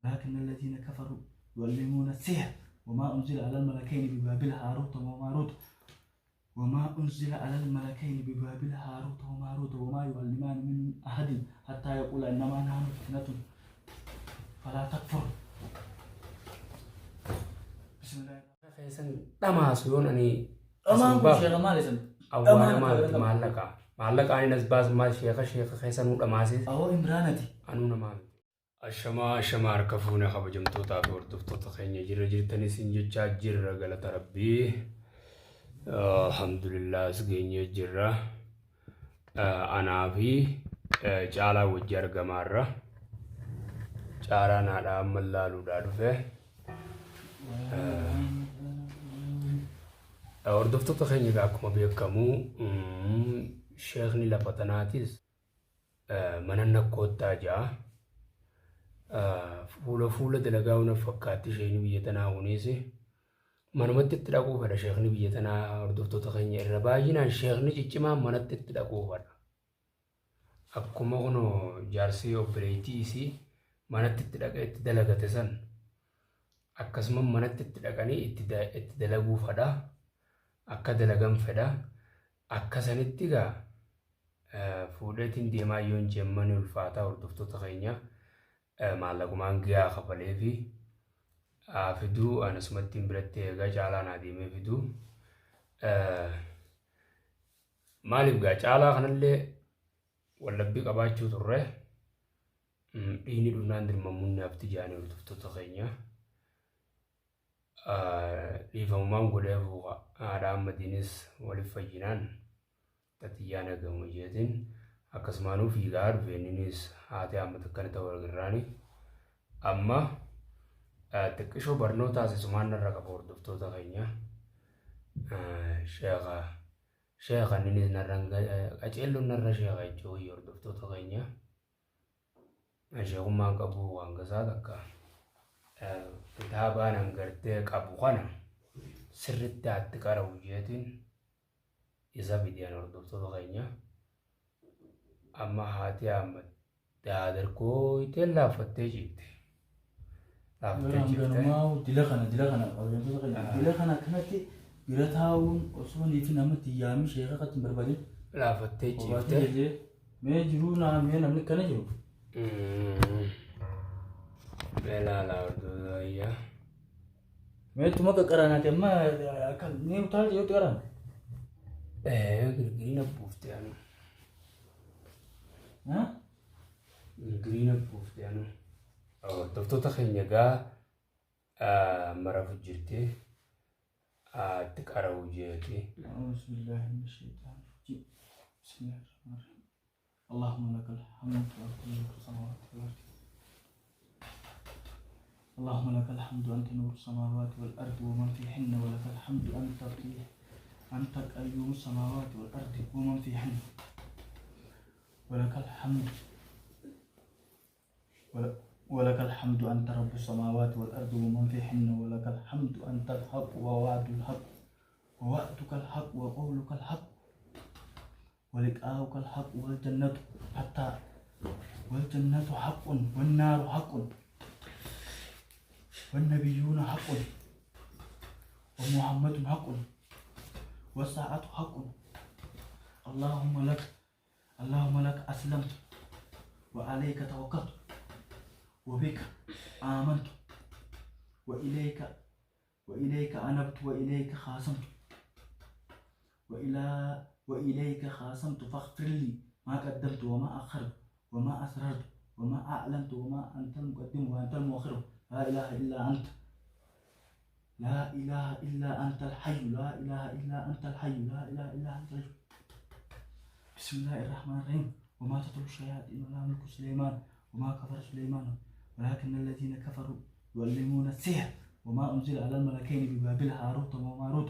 لكن الذين كفروا يعلمون السحر وما أنزل على الملكين ببابل هاروت وماروت وما يعلمان من أحد حتى يقول إنما نحن فتنة فلا تكفر. بسم الله. خيسن دماسون أني أمام شيخ مالسن أوانا معلق أنا نزباس ما شيخ خيسن دماسي أو إمرانتي أنو نمان أشما ركفونا خبجم توتا بورتفتو تخيني جرتني سنجتشا جر غلط ربي الحمد لله سجيني جرة أنا في جالا وجر جمارة جارا نادا ملالو دارفه أردفتو تخيني كأكما بيكمو شيخني لفتناتيس مننا كوتا جا فولا دلقاونا فكاتي شيني بيتنا ونيسي manumatti itti dhaquu fedha sheekni biyya tanaa hordoftoota keenya irra baay'inaan sheekni ciccimaan manatti itti dhaquu fedha. Akkuma kunoo jaarsii obboleettii isii manatti itti dhaqee itti dalagate san akkasuma manatti itti dhaqanii itti dalaguu fedha. Akka dalagan fedha. Akka sanitti gaa fuudheetiin deemaa yoo hin jeemmanii ulfaataa hordoftoota keenya maallaqumaan giyaa kafalee fi fiduu anas mattiin biratti egaa caalaa naa deemee fiduu maaliif gaa caalaa kanallee wallabbii qabaachuu turre dhiini dhumnaan dirmamuun hafti jaanii hordoftoota keenya dhiifamumaan godhee fuuqa haadha ammadiinis waliif fayyinaan xatiyyaan eegamu jeetiin akkasumaanuu fiigaa dhufeenninis haati amma takkana ta'uu argirraani amma تكشو برنوتا سيسمان نرقب hordoftoota keenya sheekha ninis narranga qaceelloon narra sheekha jechuun hordoftoota keenya sheekummaan qabu waan gasaa takka kitaabaan hangartee qabu kana sirritti haatti qara'u jeetiin isa fidiyaan hordoftoota keenya amma haati amma daadarkoo iteen laaffattee jirti. dilakana kanatti bira taa'uun osoo niitiin namatti yaami sheekha qatti barbaadin laafattee jirte mee jiruu mee namni kana jiru beelaalaa hordoftoota mee tuma qaqqaraanaati amma akka ni utaal yoo qaran girgiriina buuftee anu girgiriina buuftee anu hordoftoota keenya gaa marafu jirti itti qara'u jeeti. أعوذ بالله من الشيطان الرجيم. بسم الله الرحمن الرحيم. اللهم لك الحمد وأنت نور السماوات والأرض. اللهم لك الحمد أنت نور السماوات والأرض ومن فيهن ولك الحمد أنت قيوم السماوات والأرض ومن فيهن ولك الحمد ولك الحمد أنت رب السماوات والأرض ومن فيهن ولك الحمد أنت الحق ووعد الحق ووعدك الحق وقولك الحق ولقاؤك الحق والجنة حق والنار حق والنبيون حق ومحمد حق والساعة حق. اللهم لك أسلمت وعليك توكلت وبك آمنت وإليك أنبت وإليك خاصمت وإليك خاصمت فاغفر لي ما قدمت وما أخرت وما أسررت وما أعلنت وما أنت المقدم وأنت المؤخر لا إله إلا أنت الحي لا إله إلا أنت الحي لا إله إلا أنت الحي. بسم الله الرحمن الرحيم. وما تتلو الشياطين ولا ملك سليمان وما كفر سليمان ولكن الذين كفروا يعلمون السحر وما أنزل على الملكين ببابل هاروت وماروت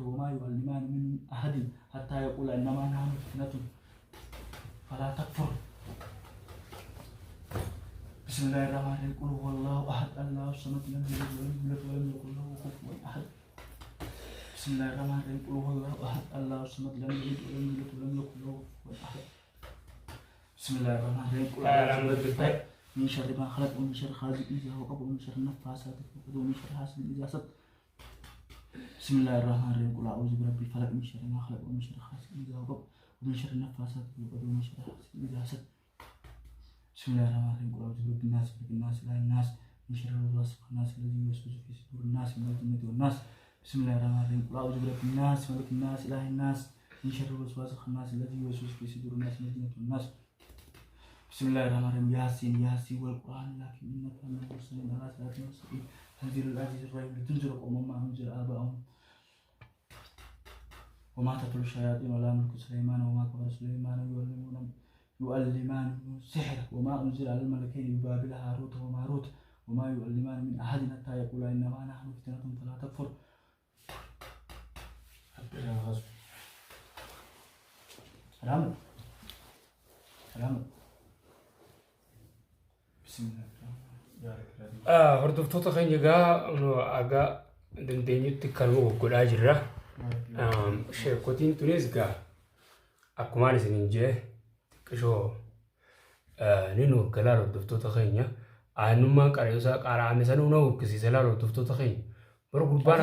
وما يعلمان من أحد حتى يقول إنما نحن فتنة فلا تكفر. بسم الله الرحمن الرحيم. قل هو الله أحد الله الصمد لم يلد ولم يولد ولم يكن له كفوا أحد. بسم الله الرحمن الرحيم. قل هو الله أحد الله الصمد لم يلد ولم يولد ولم يكن له كفوا أحد. بسم الله الرحمن الرحيم قل أعوذ برب الفلق من شر ما خلق ومن شر غاسق إذا وقب ومن شر النفاثات في العقد ومن شر حاسد إذا حسد بسم الله الرحمن الرحيم قل أعوذ برب الفلق من شر ما خلق ومن شر غاسق إذا وقب ومن شر النفاثات في العقد ومن شر حاسد إذا حسد بسم الله الرحمن الرحيم قل أعوذ برب الناس ملك الناس إله الناس من شر الوسواس الناس الذي يوسوس في صدور الناس من الجنة والناس بسم الله الرحمن الرحيم قل أعوذ برب الناس ملك الناس إله الناس من شر الوسواس الناس الذي يوسوس في صدور الناس من الجنة والناس بسم الله الرحمن الرحيم ياسين ياسين والقرآن لكن إنك من المرسلين على صراط مستقيم تنزيل العزيز الرحيم لتنذر قوما ما أنذر آباءهم وما تتلو الشياطين ولا ملك سليمان وما كفر سليمان يؤلمان السحر وما أنزل على الملكين ببابل هاروت وماروت وما يؤلمان من أحد حتى يقولا إنما نحن فتنة فلا تكفر سلام سلام بسم الله hordoftoota keenya egaa dandeenyutti kan godhaa jirra. Sheekotiin tunis egaa akkumaan isiniin jee xiqqishoo ni nu galaa hordoftoota keenya aanummaan qareessaa qaaraame sanuu na hukkisiisa laala hordoftoota keenya. Bara gurbaan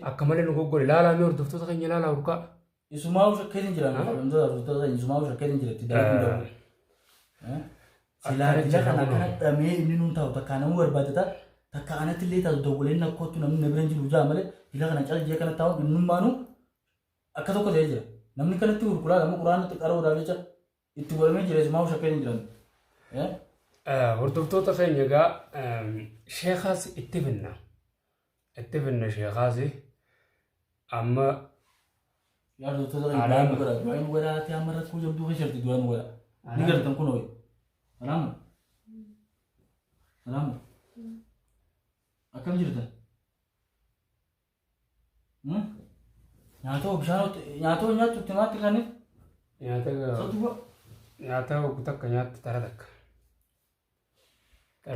akka malee nu goggore laalaa hordoftoota keenya laalaa urkaa. Isumaa shakkeetiin jiran hordoftoota keenya isumaa shakkeetiin jiratti dabaluu. Silaa kana dhamee inni nuun taa'u takka namuu barbaadata takka anatti illee taatu dawwaleen akkootu namni na biraan jiru jaa malee ila kana callee kana taa'u innummaanuu akka tokko ta'ee jira. Namni kanatti gurguraa lama quraana xiqqaaroo jecha itti godhamee jira isumaa shakkeetiin jiran. Hordoftoota keenya egaa sheekaas itti finna sheekaas amma hordoftoota keenya du'aan godhaatee amma rakkoo jabduu keessatti du'aan godha ni gartan kun ho'i. Salam. Salam. Akkam jirta? Nyaatoo bishaan nyaattu timaatti kanif? Nyaata takka nyaatti tara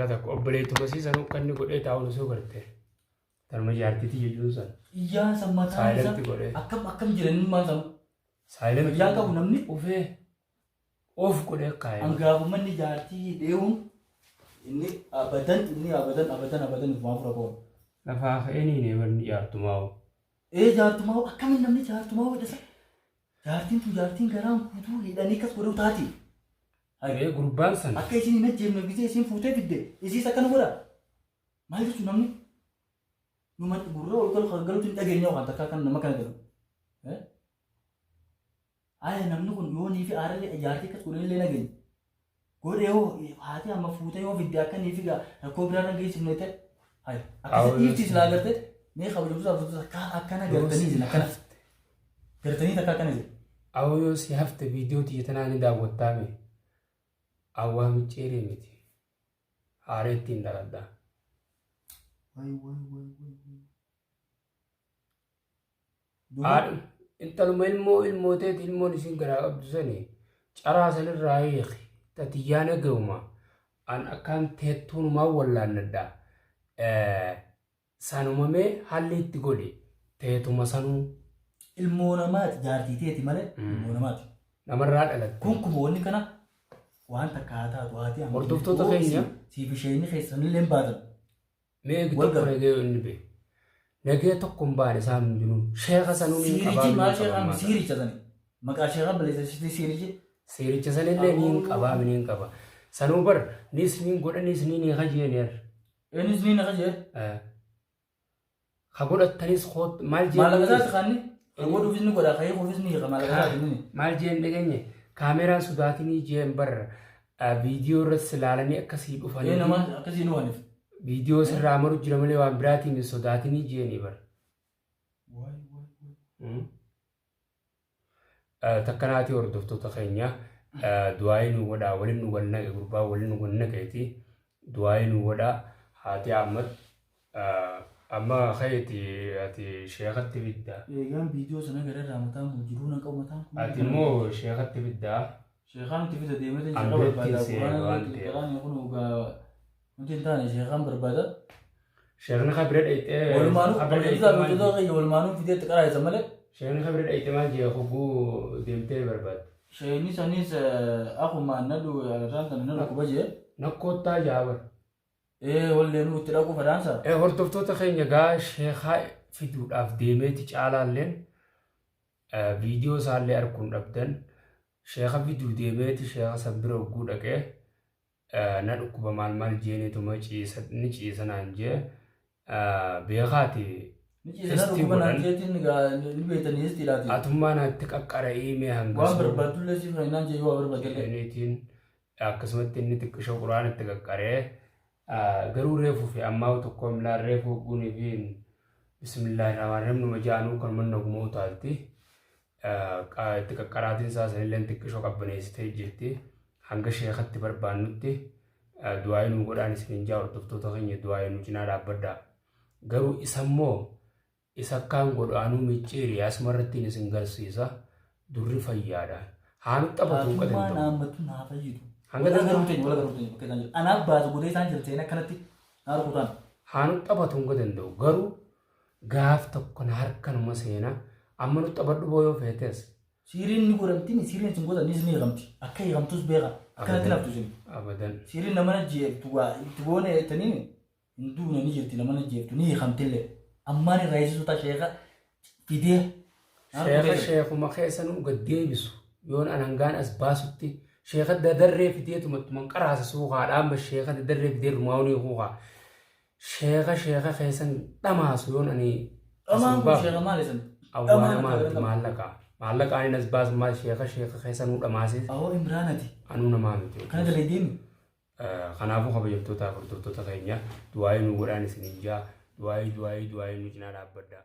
takka obboleettu basiisanuu kan inni godhee taa'uun osoo garte. Tarma jaartiitii jechuun san. Iyyaan sammataa isa akkam jiranummaa sanu? Saayilantii. Yaa qabu namni? Ufee. Of godhee kaayee. Angaafumanni jaartii dheehuun inni abadan ufuma fura koon. Lafaa ka'ee ni neebanni jaartumaa'u. Jaartumaa'u akkamiin namni jaartumaa'u godhasa? Jaartiin garaan guutuu hidhanii akkas godhuu taati. Gurbaan sana. Akka isin hin ajjeefne gisee isin fuutee fidde isiis akkana godha. Maal jechuun namni? Numa gurra ol galuutti hin dhageenya waan takkaa kan nama kana jedhu. Ayah namni kun yoo nii fi aarallee jaartii akkas godhanii illee nageenya. Godhe yoo haati amma fuutee yoo fidde akka nii fi rakkoo biraa na geessifne ta'e. Akkasii dhiifti silaa garte mee kabajamtuusaaf akkana gartanii isin akkana. Gartanii takka akkana isin. Awwa yoo si hafte viidiyoo xiyyatanaa ni daawwattaame. Awwaa micceeree miti. Haaree ittiin dhaladhaa. Intaluma ilmooteeti ilmoon isin garaa qabdu sani caraa sanirraa hiiki tatiyyaana ga'uma an akkaan teettuunumaa wallaannadhaa sanumamee haalli itti godhe teetuma sanuu ilmoo namaati jaartii teeti malee ilmoo namaati namarraa dhalatte kun kumoonni kana waan takka haa taatu haati hordoftoota keenya siif isheenni keessanillee hin baatan mee tokko nagee inni bee nagee tokko hin baane isaan hundinuu sheeka sanuu ni qabaa siiricha sani maqaa sheeka baleessasitti siiricha sanillee ni qabaa ni qaba sanuu bar nis ni godha nis ni hajeen yar nis ni hajeen ha godhattanis khoot maal jeen maalaqasaati qaanni godhu ofisni godha kayee ofisni maalaqasaati ni maal jeen dhageenye kaameraan sodaatinii jeen bar viidiyoo irratti ilaalanii akkasii dhufanii nama akkasii dhufaniif video sirraa maru jira malee waan biraatiin sodaatinii jeeni bar. Takkanaati hordoftoota keenya du'aayii nu godhaa waliin nu wal naqe gurbaa waliin nu wal naqeeti du'aayii nu godhaa haati amma kayeti ati sheekatti biddaa. Eegaan viidiyoo sana gararraa mataan kun jiruu na qabu mataan kun. Ati immoo sheekatti biddaa. Sheekaan itti bita deemee sheeka barbaadaa quraana kun mungkin tanya Syekhan berbeda. Syekhna khabret ite. Walmanu video teqara sama le. Syekhna khabret ite mal je khubu demte berbat. شيني سنيس أخو ما ندو رانتا ندو كوبجي نكوتا جابر إيه ولا نو تلاقوا فرنسا إيه هرتفتو تخيني جا شيخ فيديو أف ديمتي على لين فيديو سالي أركون أبدن شيخ فيديو ديمتي شيخ سبرو جودك ندو كوبا مال جيني توما نيجي سنانجي بيغاتي Atumana tika karai me hanga. Wabur betul sih Fainan jadi wabur betul. Nitin akasmat ini tika syukuran tika kare. Garu refu fi amma tu komla refu gunivin. Bismillahirrahmanirrahim numajanu kan menok mau talti. Tika karatin sa senilen tika syukab benesite jeti. Hanga syekhat tibar banuti. Duain mugodan seninja ortuk tutahnya duain mujina dapada. Garu isammo. Isa kan godo anu miciri asmarati ni singarsiisa durri fayyada hanu tapatu kadendo mana matu na fayyidu hanga wala garutin kedan ana bazu gode san jirtena kanati naru kutan hanu tapatu kadendo garu gaaf tokkon harkan masena amanu tabaddu boyo fetes sirin ni guramti ni sirin singoda ni sini gamti akai gamtus bega kanati laftu sin abadan sirin namana je tuone tanini ndu ni jirti namana je tu ni gamtille أماني رئيس سوتا شيخة فيديو شيخ وما خيسنو قديه بسو يون أنا نغان أسباسوتي شيخة دري فيديو تمن قرأ سوقها الآن الشيخة دري فيديو الماوني خوها شيخة خيسن تماسو يون أني أمام شيخة مالسن أو معلقة أنا نسباس ما شيخة خيسن تماسي أو إمرانتي أنو نمامتي كانت لدين خنافو خبيبتو تاكل تو تخينيا دواي نوراني سنينجا duai nujina da abada